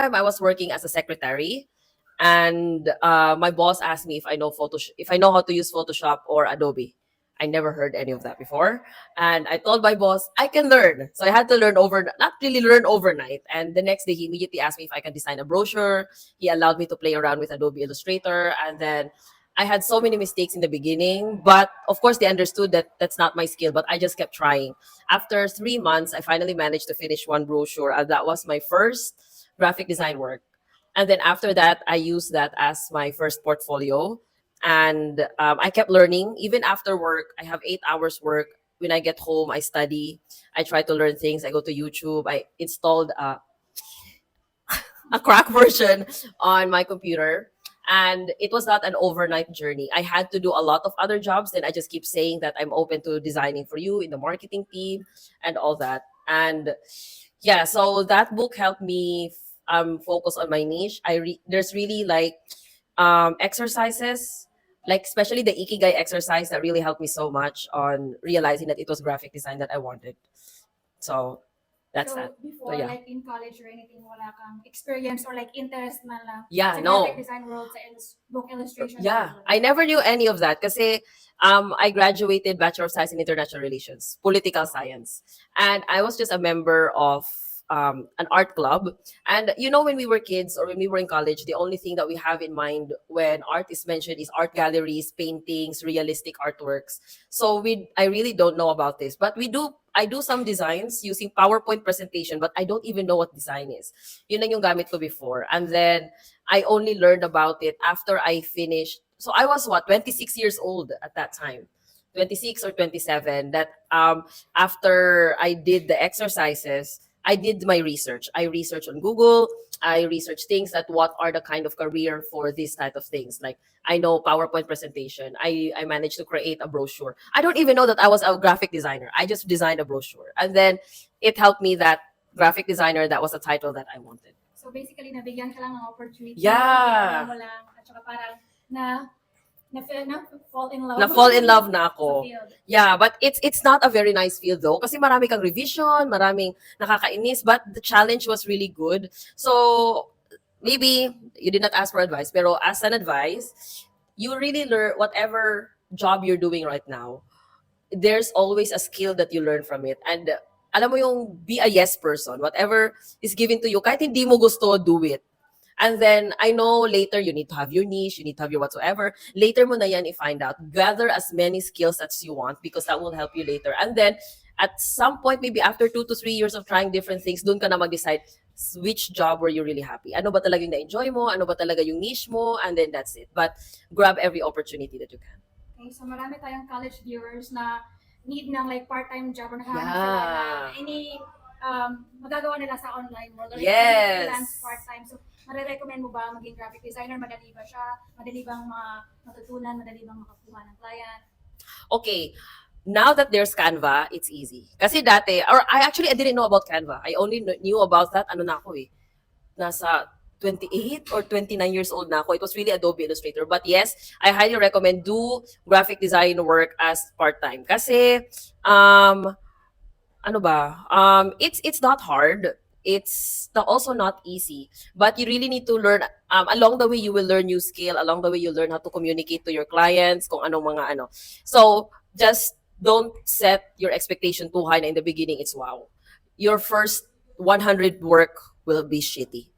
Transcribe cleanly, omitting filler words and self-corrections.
time I was working as a secretary, and my boss asked me if I know if I know how to use Photoshop or Adobe. I never heard any of that before, and I told my boss I can learn. So I had to learn not really learn overnight. And the next day, he immediately asked me if I can design a brochure. He allowed me to play around with Adobe Illustrator, and then I had so many mistakes in the beginning, but of course they understood that that's not my skill. But I just kept trying. After 3 months, I finally managed to finish one brochure, and that was my first graphic design work. And then after that, I used that as my first portfolio. And I kept learning. Even after work, I have 8 hours work. When I get home, I study. I try to learn things. I go to YouTube. I installed a crack version on my computer. And it was not an overnight journey. I had to do a lot of other jobs. Then I just keep saying that I'm open to designing for you in the marketing team and all that. And yeah, so that book helped me focus on my niche. There's really like exercises, like especially the ikigai exercise that really helped me so much on realizing that it was graphic design that I wanted. So that's that. So before, Yeah. like in college or anything, wala kang experience or like interest man lang Yeah, sa no. graphic design world, sa book illustration Yeah, world. I never knew any of that kasi I graduated Bachelor of Science in International Relations, Political Science. And I was just a member of an art club. And you know, when we were kids or when we were in college, the only thing that we have in mind when art is mentioned is art galleries, paintings, realistic artworks. So I really don't know about this, but I do some designs using PowerPoint presentation, but I don't even know what design is. Yun lang yung gamit ko before. And then I only learned about it after I finished. So I was what, 26 years old at that time. 26 or 27. That after I did the exercises, I did my research. I researched on Google. I researched things that what are the kind of career for this type of things. Like I know PowerPoint presentation. I managed to create a brochure. I don't even know that I was a graphic designer. I just designed a brochure. And then it helped me that graphic designer, that was the title that I wanted. So basically, nabigyan ka lang ng opportunity. Yeah. Mo lang, at saka parang na fall in love. Na fall in love na sa ako. field. Yeah, but it's not a very nice field though kasi marami kang revision, maraming nakakainis, but the challenge was really good. So maybe you did not ask for advice, pero as an advice, you really learn whatever job you're doing right now. There's always a skill that you learn from it. And alam mo yung be a yes person. Whatever is given to you, kahit hindi mo gusto, do it. And then I know later you need to have your niche, you need to have your whatsoever. Later mo na yan i-find out. Gather as many skills as you want because that will help you later. And then at some point, maybe after 2 to 3 years of trying different things, dun ka na mag-decide which job were you really happy. Ano ba talaga yung na-enjoy mo? Ano ba talaga yung niche mo? And then that's it. But grab every opportunity that you can. Okay, so marami tayong college viewers na need ng like part-time job or nakahanap Yeah. sila na any magagawa nila sa online world or Yes. freelance part-time. So, marirecommend mo ba maging graphic designer? Madali ba siya? Madali bang matutunan? Madali bang makakuha ng client? Okay, now that there's Canva, it's easy. Kasi dati, or I didn't know about Canva. I only knew about that, ano na ako eh, nasa 28 or 29 years old na ako. It was really Adobe Illustrator. But yes, I highly recommend do graphic design work as part-time. Kasi, ano ba, it's not hard. It's also not easy, but you really need to learn. Along the way, you will learn new skill. Along the way, you learn how to communicate to your clients, kung anong mga ano. So just don't set your expectation too high na in the beginning. It's wow. Your first 100 work will be shitty.